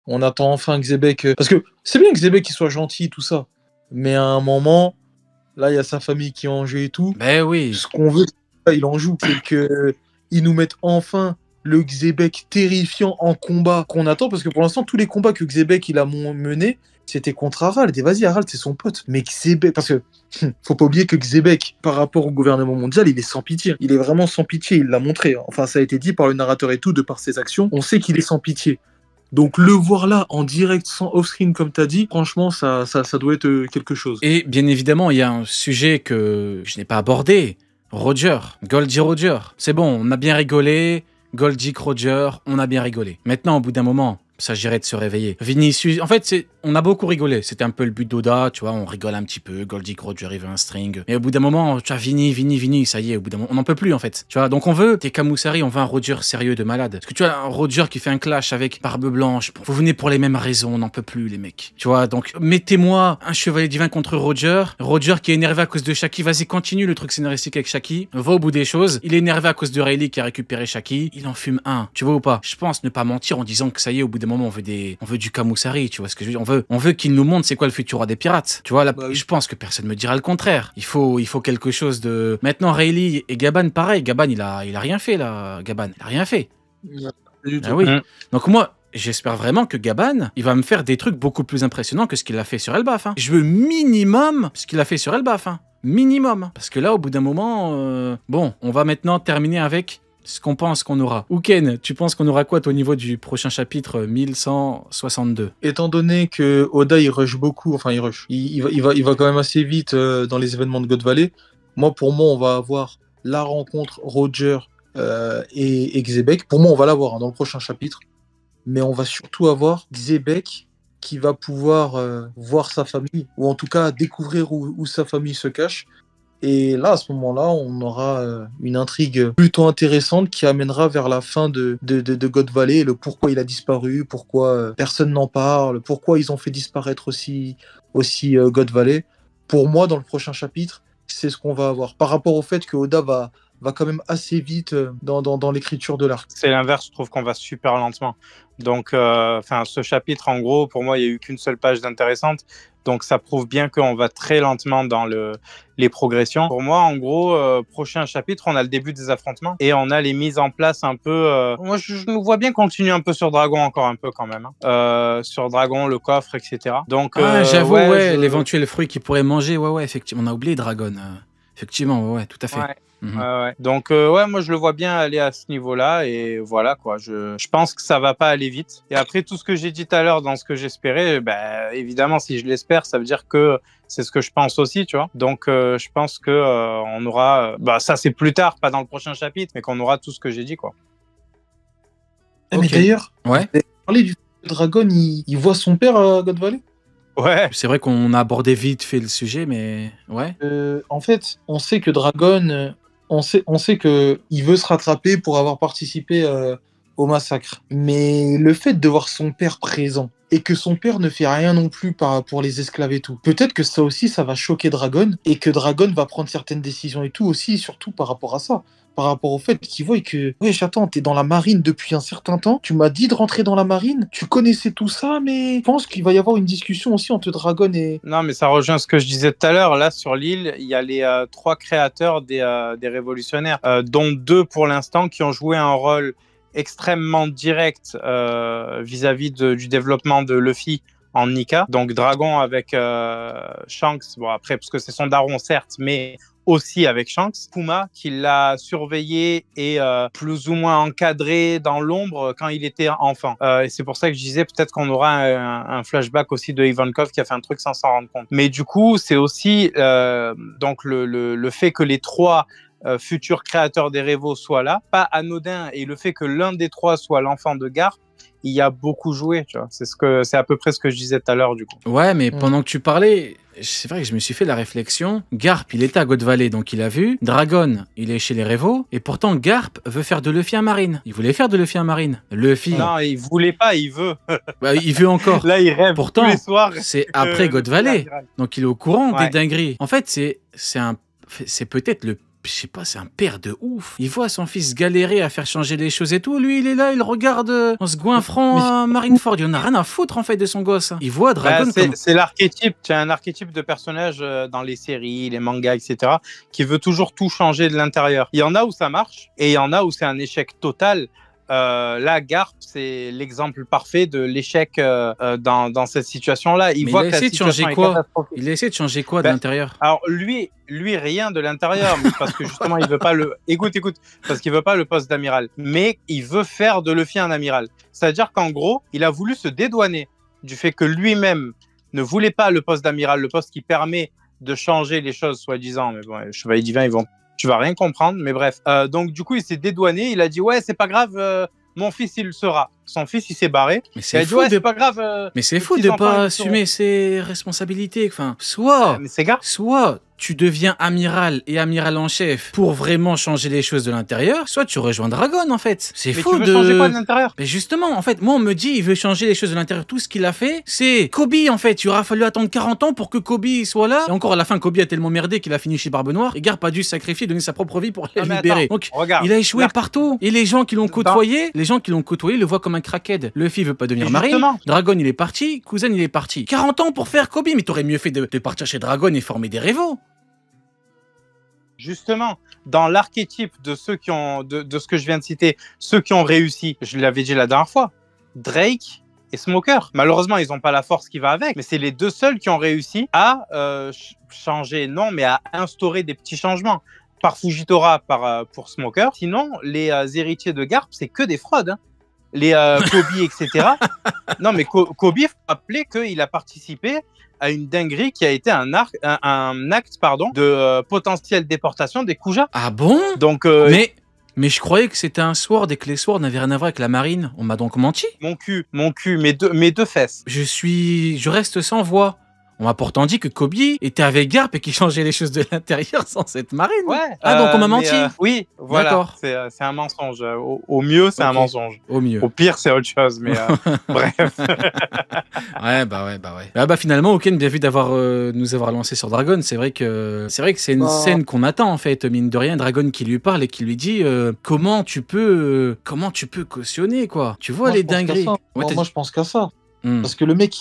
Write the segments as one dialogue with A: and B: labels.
A: On attend enfin Xebec. Parce que c'est bien que Xebec il soit gentil, tout ça. Mais à un moment, là, il y a sa famille qui est en jeu et tout.
B: Ben oui.
A: Ce qu'on veut, il en joue. C'est qu'ils nous mettent enfin le Xebec terrifiant en combat qu'on attend. Parce que pour l'instant, tous les combats que Xebec il a menés, c'était contre Harald. Et vas-y, Harald, c'est son pote. Mais Xebec, parce que faut pas oublier que Xebec, par rapport au gouvernement mondial, il est sans pitié. Il est vraiment sans pitié. Il l'a montré. Enfin, ça a été dit par le narrateur et tout, de par ses actions. On sait qu'il est sans pitié. Donc le voir là, en direct, sans off-screen, comme tu as dit, franchement, ça doit être quelque chose.
B: Et bien évidemment, il y a un sujet que je n'ai pas abordé. Roger, Goldie Roger. C'est bon, on a bien rigolé. Goldie Roger, on a bien rigolé. Maintenant, au bout d'un moment, il s'agirait de se réveiller. Vinicius, en fait, on a beaucoup rigolé. C'était un peu le but d'Oda, tu vois, on rigole un petit peu. Goldie Roger, il veut un string. Mais au bout d'un moment, tu vois, Vini, ça y est, au bout d'un moment, on n'en peut plus, en fait. Tu vois, donc on veut, t'es Camusari, on veut un Roger sérieux de malade. Parce que tu vois, un Roger qui fait un clash avec Barbe Blanche, vous venez pour les mêmes raisons, on n'en peut plus, les mecs. Tu vois, donc mettez-moi un chevalier divin contre Roger. Roger qui est énervé à cause de Shaki, vas-y, continue le truc scénaristique avec Shaki. Va au bout des choses. Il est énervé à cause de Rayleigh qui a récupéré Shaki. Il en fume un. Tu vois ou pas? Je pense ne pas mentir en disant que ça y est, au bout d'un moment, on veut du Camusari, tu vois ce que je veux dire. On veut qu'il nous montre c'est quoi le futur roi des pirates. Tu vois, là,
A: Bah oui.
B: je pense que personne me dira le contraire. Il faut quelque chose de... Maintenant, Rayleigh et Gaban, pareil. Gaban, il a rien fait, là. Gaban, il a rien fait. Ah oui. Donc moi, j'espère vraiment que Gaban, il va me faire des trucs beaucoup plus impressionnants que ce qu'il a fait sur Elbaf. Hein. Je veux minimum ce qu'il a fait sur Elbaf. Hein. Minimum. Parce que là, au bout d'un moment... Bon, on va maintenant terminer avec... ce qu'on pense qu'on aura. Ouken, tu penses qu'on aura quoi au niveau du prochain chapitre 1162?
A: Étant donné que Oda il rush beaucoup, enfin il rush, il va quand même assez vite dans les événements de God Valley. Pour moi, on va avoir la rencontre Roger et Xebec. Pour moi, on va l'avoir dans le prochain chapitre. Mais on va surtout avoir Xebec qui va pouvoir voir sa famille, ou en tout cas découvrir où sa famille se cache. Et là, à ce moment-là, on aura une intrigue plutôt intéressante qui amènera vers la fin de God Valley, le pourquoi il a disparu, pourquoi personne n'en parle, pourquoi ils ont fait disparaître aussi God Valley. Pour moi, dans le prochain chapitre, c'est ce qu'on va avoir. Par rapport au fait que Oda va quand même assez vite dans l'écriture de l'arc.
C: C'est l'inverse, je trouve qu'on va super lentement. Donc, ce chapitre, en gros, pour moi, il n'y a eu qu'une seule page d'intéressante. Donc, ça prouve bien qu'on va très lentement dans les progressions. Pour moi, en gros, prochain chapitre, on a le début des affrontements et on a les mises en place un peu... Moi, je nous vois bien continuer un peu sur Dragon encore un peu quand même. Hein. Sur Dragon, le coffre, etc. Donc,
B: j'avoue, l'éventuel fruit qu'il pourrait manger, effectivement. On a oublié Dragon. Effectivement, tout à fait.
C: Ouais. Ouais. Donc, moi, je le vois bien aller à ce niveau-là. Et voilà, quoi. Je pense que ça va pas aller vite. Et après, tout ce que j'ai dit tout à l'heure dans ce que j'espérais, évidemment, si je l'espère, ça veut dire que c'est ce que je pense aussi, tu vois. Donc, je pense que on aura... ça, c'est plus tard, pas dans le prochain chapitre, mais qu'on aura tout ce que j'ai dit, quoi.
A: Okay. Mais d'ailleurs, parler du Dragon, il voit son père à God Valley.
C: Ouais.
B: C'est vrai qu'on a abordé vite fait le sujet, mais ouais.
A: En fait, on sait que Dragon... On sait qu'il veut se rattraper pour avoir participé au massacre. Mais le fait de voir son père présent et que son père ne fait rien non plus pour les esclaves et tout, peut-être que ça aussi, ça va choquer Dragon et que Dragon va prendre certaines décisions et tout aussi, surtout par rapport à ça. Par rapport au fait qu'il voit que « attends, t'es dans la marine depuis un certain temps, tu m'as dit de rentrer dans la marine, tu connaissais tout ça, mais je pense qu'il va y avoir une discussion aussi entre Dragon et... »
C: Non, mais ça rejoint ce que je disais tout à l'heure. Là, sur l'île, il y a les 3 créateurs des révolutionnaires, dont 2 pour l'instant qui ont joué un rôle extrêmement direct vis-à-vis du développement de Luffy en Nika. Donc Dragon avec Shanks, bon après, parce que c'est son daron, certes, mais... aussi avec Shanks, Kuma qui l'a surveillé et plus ou moins encadré dans l'ombre quand il était enfant. Et c'est pour ça que je disais peut-être qu'on aura un flashback aussi de Ivankov qui a fait un truc sans s'en rendre compte. Mais du coup, c'est aussi donc le fait que les 3 futurs créateurs des Révos soient là, pas anodin, et le fait que l'un des 3 soit l'enfant de Garp, il y a beaucoup joué, tu vois. C'est à peu près ce que je disais tout à l'heure, du coup.
B: Ouais, mais pendant que tu parlais, c'est vrai que je me suis fait la réflexion. Garp, il était à God Valley, donc il a vu. Dragon, il est chez les Révos. Et pourtant, Garp veut faire de Luffy un marine. Il voulait faire de Luffy un marine. Luffy...
C: Non, il voulait pas, il veut.
B: Il veut encore.
C: Là, il rêve
B: pourtant,
C: tous les soirs.
B: C'est après God Valley. Donc il est au courant des dingueries. En fait, c'est peut-être le je sais pas, c'est un père de ouf. Il voit son fils galérer à faire changer les choses et tout. Lui, il est là, il regarde en se goinfrant à Marineford. Il en a rien à foutre, en fait, de son gosse. Il voit Dragon comme...
C: C'est l'archétype. Tu as un archétype de personnage dans les séries, les mangas, etc., qui veut toujours tout changer de l'intérieur. Il y en a où ça marche et il y en a où c'est un échec total. Là, Garp, c'est l'exemple parfait de l'échec dans cette situation-là. Il voit que la situation est catastrophique.
B: Il a essayé de changer quoi de l'intérieur?
C: Alors, lui, rien de l'intérieur, parce que justement, il veut pas le... Écoute, parce qu'il veut pas le poste d'amiral. Mais il veut faire de Luffy un amiral. C'est-à-dire qu'en gros, il a voulu se dédouaner du fait que lui-même ne voulait pas le poste d'amiral, le poste qui permet de changer les choses, soi-disant. Mais bon, les Chevaliers Divins, tu vas rien comprendre, mais bref. Donc, du coup, il s'est dédouané. Il a dit, ouais, c'est pas grave, mon fils, il le sera. Son fils, il s'est barré.
B: Mais c'est fou,
C: c'est pas grave.
B: Mais c'est fou de pas assumer ses responsabilités. Enfin, soit tu deviens amiral et amiral en chef pour vraiment changer les choses de l'intérieur, soit tu rejoins Dragon, en fait. C'est fou
C: de... tu veux changer quoi de l'intérieur?
B: Mais justement, en fait, moi, on me dit, il veut changer les choses de l'intérieur. Tout ce qu'il a fait, c'est Kobe, en fait. Il aura fallu attendre 40 ans pour que Kobe soit là. Et encore, à la fin, Kobe a tellement merdé qu'il a fini chez Barbe Noire. Et Garp a dû se sacrifier, donner sa propre vie pour les libérer.
C: Attends,
B: donc,
C: regarde,
B: il a échoué partout. Et les gens qui l'ont côtoyé, le voient comme un crackhead. Luffy veut pas devenir marine. Dragon, il est parti. Cousin, il est parti. 40 ans pour faire Kobe. Mais t'aurais mieux fait de partir chez Dragon et former des révos.
C: Justement, dans l'archétype de ceux qui ont, de ce que je viens de citer, ceux qui ont réussi, je l'avais dit la dernière fois, Drake et Smoker. Malheureusement, ils n'ont pas la force qui va avec, mais c'est les deux seuls qui ont réussi à changer, non, mais à instaurer des petits changements. Par Fujitora, pour Smoker. Sinon, les héritiers de Garp, c'est que des fraudes. Hein. Les Kobe, etc. Non, mais Kobe, il faut rappeler qu'il a participé à une dinguerie qui a été un acte de potentielle déportation des Kuja.
B: Ah bon?
C: Donc,
B: mais je croyais que c'était un sword et que les swords n'avaient rien à voir avec la marine. On m'a donc menti?
C: Mon cul, mes deux fesses.
B: Je reste sans voix. On m'a pourtant dit que Kobe était avec Garp et qu'il changeait les choses de l'intérieur sans cette marine.
C: Ouais.
B: Donc on m'a menti.
C: Oui, voilà. C'est un mensonge. Au mieux, c'est un mensonge.
B: Au mieux.
C: Au pire, c'est autre chose. Mais bref.
B: ouais. Finalement, Oken, bien vu d'avoir nous avoir lancé sur Dragon. C'est vrai que c'est une scène qu'on attend en fait. Mine de rien, Dragon qui lui parle et qui lui dit comment tu peux cautionner quoi. Tu vois les dingueries.
A: Moi, je pense qu'à ça. Parce que le mec,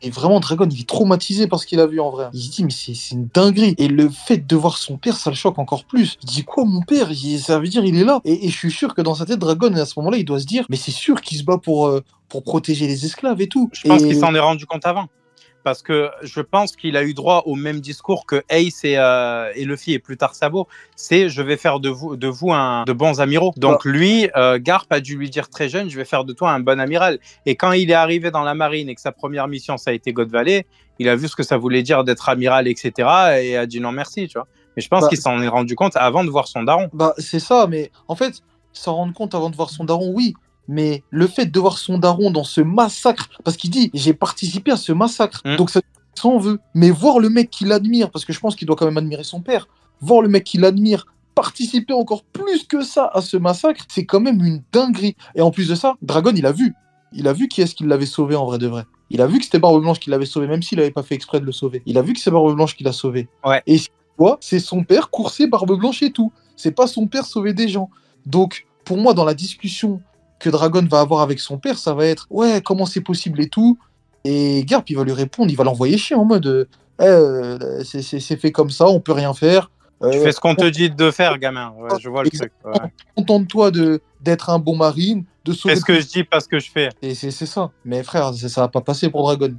A: et vraiment, Dragon, il est traumatisé par ce qu'il a vu en vrai. Il se dit, mais c'est une dinguerie. Et le fait de voir son père, ça le choque encore plus. Il dit, quoi, mon père? Ça veut dire, il est là. Et je suis sûr que dans sa tête, Dragon, à ce moment-là, il doit se dire, mais c'est sûr qu'il se bat pour protéger les esclaves et tout.
C: Je pense qu'il s'en est rendu compte avant. Parce que je pense qu'il a eu droit au même discours que Ace et Luffy et plus tard Sabo. C'est je vais faire de vous de bons amiraux. Donc lui, Garp a dû lui dire très jeune, je vais faire de toi un bon amiral. Et quand il est arrivé dans la marine et que sa première mission, ça a été God Valley, il a vu ce que ça voulait dire d'être amiral, etc. et a dit non merci, tu vois. Mais je pense qu'il s'en est rendu compte avant de voir son daron.
A: C'est ça, mais en fait, s'en rendre compte avant de voir son daron, oui. Mais le fait de voir son daron dans ce massacre, parce qu'il dit j'ai participé à ce massacre, donc ça s'en veut. Mais voir le mec qui l'admire, parce que je pense qu'il doit quand même admirer son père, voir le mec qui l'admire participer encore plus que ça à ce massacre, c'est quand même une dinguerie. Et en plus de ça, Dragon, il a vu qui est-ce qui l'avait sauvé en vrai de vrai. Il a vu que c'était Barbe Blanche qui l'avait sauvé, même s'il n'avait pas fait exprès de le sauver. Il a vu que c'est Barbe Blanche qui l'a sauvé.
C: Ouais.
A: Et c'est son père coursé Barbe Blanche et tout. C'est pas son père sauver des gens. Donc, pour moi, dans la discussion que Dragon va avoir avec son père, ça va être ouais, comment c'est possible et tout. Et Garp, il va lui répondre, il va l'envoyer chier en mode c'est fait comme ça, on peut rien faire.
C: Tu fais ce qu'on te dit de faire, gamin. Ouais, je vois le truc. Ouais.
A: Contente-toi d'être un bon marine, de sauver.
C: Fais ce que je dis, pas ce que je fais.
A: Et c'est ça. Mais frère, ça va pas passer pour Dragon.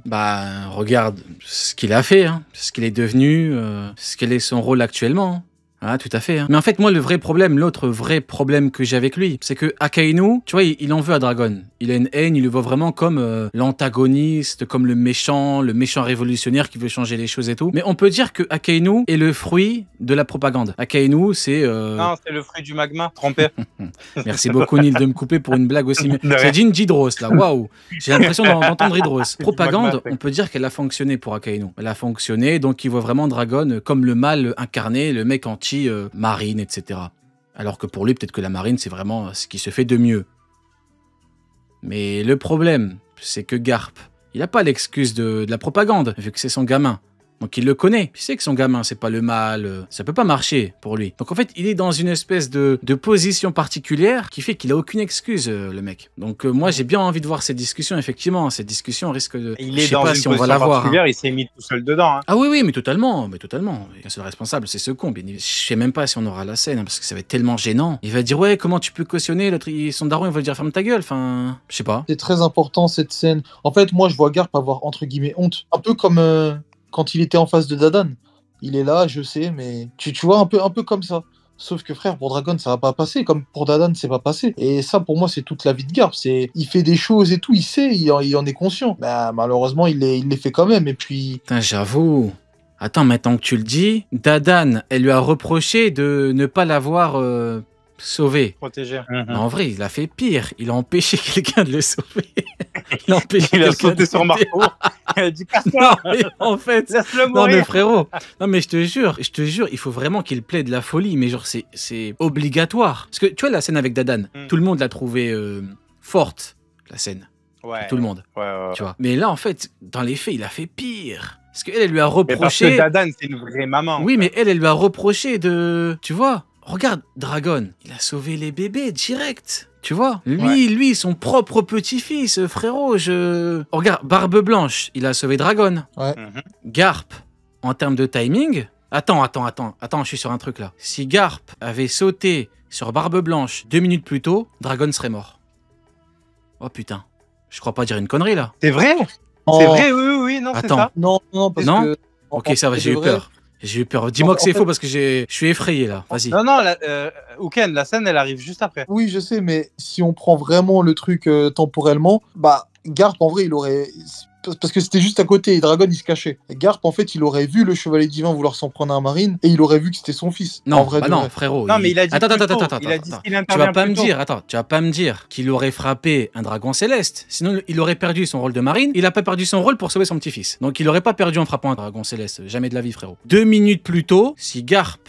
B: Regarde ce qu'il a fait, hein, ce qu'il est devenu, ce quel est son rôle actuellement. Ah, tout à fait. Hein. Mais en fait, moi, l'autre vrai problème que j'ai avec lui, c'est que Akainu, tu vois, il en veut à Dragon. Il a une haine, il le voit vraiment comme l'antagoniste, comme le méchant révolutionnaire qui veut changer les choses et tout. Mais on peut dire que Akainu est le fruit de la propagande. Akainu, c'est...
C: Non, c'est le fruit du magma, trompé.
B: Merci beaucoup, Neil, de me couper pour une blague aussi. C'est Jin Hydros, là, waouh. J'ai l'impression d'entendre Hydros. Propagande, on peut dire qu'elle a fonctionné pour Akainu. Elle a fonctionné, donc il voit vraiment Dragon comme le mal incarné, le mec anti-marine, etc. Alors que pour lui, peut-être que la marine, c'est vraiment ce qui se fait de mieux. Mais le problème, c'est que Garp, il n'a pas l'excuse de la propagande, vu que c'est son gamin. Donc il le connaît. Il sait que son gamin, c'est pas le mal. Ça peut pas marcher pour lui. Donc en fait, il est dans une espèce de position particulière qui fait qu'il a aucune excuse, le mec. Donc moi, j'ai bien envie de voir cette discussion. Effectivement, cette discussion risque de...
C: Il
B: Je
C: est
B: sais
C: dans
B: pas
C: une
B: si on va
C: position
B: l'avoir.
C: particulière, il s'est mis tout seul dedans. Hein.
B: Ah oui, oui, mais totalement. Mais totalement. Le seul responsable, c'est ce con. Je sais même pas si on aura la scène, hein, parce que ça va être tellement gênant. Il va dire, ouais, comment tu peux cautionner l'autre, son daron, il va lui dire, ferme ta gueule. Enfin, je sais pas.
A: C'est très important cette scène. En fait, moi, je vois Garp avoir entre guillemets honte. Un peu comme quand il était en face de Dadan. Il est là, je sais, mais tu vois, un peu comme ça. Sauf que frère, pour Dragon, ça va pas passer. Comme pour Dadan, c'est pas passé. Et ça, pour moi, c'est toute la vie de Garp. Il fait des choses et tout, il sait, il en est conscient. Bah, malheureusement, il les fait quand même. Et puis.
B: Putain, j'avoue. Attends, maintenant que tu le dis, Dadan, elle lui a reproché de ne pas l'avoir sauvé.
C: Protégé.
B: Mais en vrai, il a fait pire. Il a empêché quelqu'un de le sauver. Il a empêché
C: Il a
B: quelqu'un
C: sauté
B: de
C: sur
B: sauver.
C: Marco. Il a dit,
B: Non,
C: casse-toi.
B: mais en fait,
C: Laisse-le
B: non mais
C: mourir.
B: frérot, non mais je te jure, il faut vraiment qu'il plaide la folie, mais genre c'est obligatoire. Parce que tu vois la scène avec Dadan, tout le monde l'a trouvée forte, la scène,
C: Ouais.
B: tout le monde,
C: Ouais.
B: tu vois. Mais là en fait, dans les faits, il a fait pire. Parce qu'elle lui a
C: Mais parce que
B: reproché.
C: Dadan, c'est une vraie maman.
B: Oui, mais elle lui a reproché de, tu vois. Regarde, Dragon, il a sauvé les bébés direct. Tu vois, lui, son propre petit-fils, frérot, Oh, regarde, Barbe Blanche, il a sauvé Dragon.
A: Ouais.
B: Garp, en termes de timing... Attends, je suis sur un truc là. Si Garp avait sauté sur Barbe Blanche 2 minutes plus tôt, Dragon serait mort. Oh putain, je crois pas dire une connerie là.
C: C'est vrai.
A: Oh.
C: C'est vrai, oui, non, c'est
B: Attends.
C: ça.
A: Non, parce
B: Non
A: que.
B: Ok, ça va, j'ai eu peur. J'ai eu peur. Dis-moi que c'est faux parce que je suis effrayé là. Vas-y.
C: Non, Ouken, la scène, elle arrive juste après.
A: Oui, je sais, mais si on prend vraiment le truc temporellement, bah, Garp, en vrai, il aurait. Parce que c'était juste à côté, et Dragon, il se cachait. Et Garp, en fait, il aurait vu le Chevalier Divin vouloir s'en prendre à un Marine, et il aurait vu que c'était son fils.
B: Non,
A: en vrai,
B: bah non, frérot.
C: Non, mais il a dit.
B: Attends,
C: plus tôt.
B: attends.
C: Il a dit qu'il
B: Tu
C: intervient
B: vas pas
C: plus
B: me
C: tôt.
B: dire, tu vas pas me dire qu'il aurait frappé un dragon céleste. Sinon, il aurait perdu son rôle de marine. Il a pas perdu son rôle pour sauver son petit-fils. Donc, il aurait pas perdu en frappant un dragon céleste. Jamais de la vie, frérot. 2 minutes plus tôt, si Garp,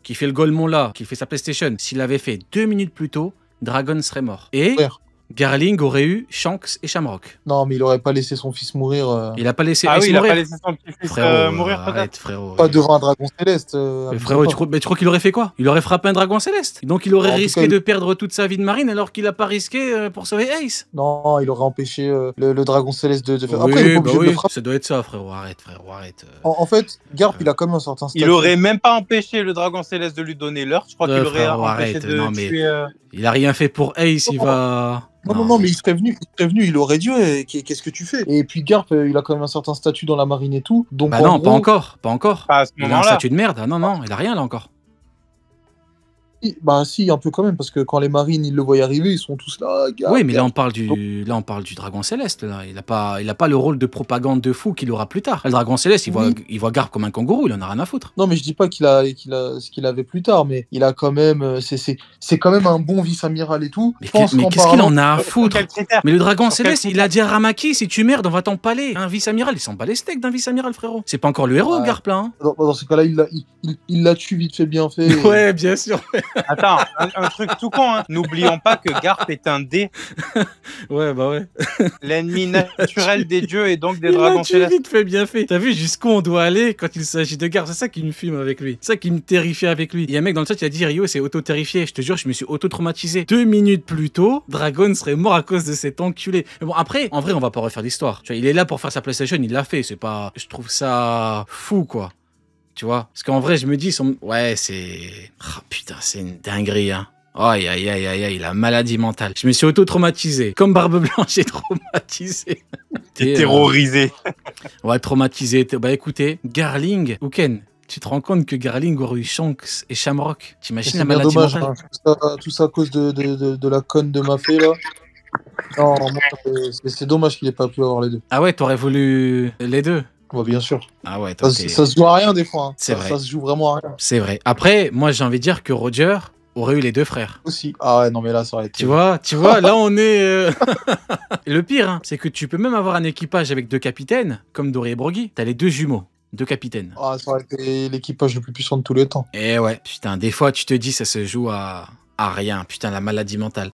B: qui fait le Golemon là, qui fait sa PlayStation, s'il avait fait 2 minutes plus tôt, Dragon serait mort. Et
A: Frère.
B: Garling aurait eu Shanks et Shamrock.
A: Non, mais il aurait pas laissé son fils mourir.
B: Il a pas laissé
C: Ah
B: Ace
C: oui, il a
B: mourir.
C: pas laissé son petit-fils
B: Frérot,
C: mourir,
B: arrête,
C: peut-être.
B: frérot.
A: Pas devant un dragon céleste.
B: Mais frérot, tu crois qu'il aurait fait quoi? Il aurait frappé un dragon céleste. Donc il aurait
A: En tout
B: risqué
A: cas,
B: de perdre toute sa vie de marine alors qu'il a pas risqué pour sauver Ace.
A: Non, il aurait empêché le dragon céleste de faire.
B: Oui,
A: Après, il est pas
B: bah
A: obligé de
B: oui,
A: le frapper.
B: ça doit être ça, frérot. Arrête, frérot, arrête.
A: En fait, Garp, il a quand même un certain statut.
C: Il aurait même pas empêché le dragon céleste de lui donner l'heure. Je crois qu'il aurait
B: frérot,
C: empêché
B: arrête.
C: de
B: Non, mais
C: tuer.
B: il a rien fait pour Ace, il va.
A: Non, mais il serait venu, il aurait dit, ouais, qu'est-ce que tu fais? Et puis Garp, il a quand même un certain statut dans la marine et tout. Donc,
B: Bah
A: en
B: non,
A: gros,
B: pas encore.
C: Pas à ce
B: Il a un
C: moment-là.
B: statut de merde. Ah non, il a rien là encore.
A: Bah si, un peu quand même, parce que quand les marines, ils le voient arriver, ils sont tous là, Garp.
B: Oui, mais là
A: Garp.
B: on parle du dragon céleste. Là, il a pas le rôle de propagande de fou qu'il aura plus tard. Le dragon céleste, il voit Garp comme un kangourou, il en a rien à foutre.
A: Non, mais je dis pas qu'il a ce qu'il avait plus tard, mais il a quand même, c'est quand même un bon vice-amiral et tout.
B: Mais
A: Je pense qu'en
B: qu'est-ce qu'il
A: parlant-
B: en a à
C: Sur
B: foutre?
C: quel critère?
B: Mais le dragon
C: Sur quel
B: céleste,
C: critère
B: il a dit à Ramaki, si tu merdes, on va t'empaler. Un vice-amiral, il s'en bat les steaks d'un vice-amiral, frérot. C'est pas encore le héros,
A: Ouais.
B: Garp, là. Hein.
A: Dans ce cas-là, il l'a tué vite fait, bien fait. et-
B: Ouais, bien sûr.
C: Attends, un truc tout con, hein. N'oublions pas que Garp est un dé,
B: Ouais, bah ouais.
C: l'ennemi naturel des dieux et donc des
B: Il l'a
C: dragons
B: tué
C: célestes.
B: vite fait, bien fait. T'as vu jusqu'où on doit aller quand il s'agit de Garp? C'est ça qui me fume avec lui. C'est ça qui me terrifie avec lui. Il y a un mec dans le chat qui a dit Rio, c'est auto-terrifié. Je te jure, je me suis auto-traumatisé. 2 minutes plus tôt, Dragon serait mort à cause de cet enculé. Mais bon, après, en vrai, on va pas refaire l'histoire. Tu vois, il est là pour faire sa PlayStation, il l'a fait. C'est pas. Je trouve ça fou, quoi. Tu vois? Parce qu'en vrai, je me dis, ouais, c'est. Ah, putain, c'est une dinguerie, hein. Aïe, aïe, aïe, aïe, aïe, la maladie mentale. Je me suis auto-traumatisé. Comme Barbe Blanche, j'ai traumatisé.
C: T'es terrorisé.
B: Ouais, traumatisé. Bah écoutez, Garling, Ouken, tu te rends compte que Garling aurait eu Shanks et Shamrock? T'imagines la
A: C'est bien
B: maladie
A: dommage,
B: mentale?
A: hein. Tout ça à cause de la conne de ma fée, là. Non, moi, c'est dommage qu'il ait pas pu avoir les deux.
B: Ah ouais, t'aurais voulu les deux?
A: Bah, bien sûr.
B: Ah ouais, toi,
A: Ça se joue à rien, des fois. Hein.
B: C'est vrai.
A: Ça se joue vraiment à rien.
B: c'est vrai. Après, moi, j'ai envie de dire que Roger aurait eu les deux frères.
A: Aussi. Ah ouais, non, mais là, ça aurait été.
B: Tu vois, là on est. Et le pire, hein, c'est que tu peux même avoir un équipage avec 2 capitaines, comme Dory et Broggy. T'as les 2 jumeaux, 2 capitaines.
A: Ah, ça aurait été l'équipage le plus puissant de tous les temps.
B: Et ouais, putain, des fois tu te dis ça se joue à rien, putain, la maladie mentale.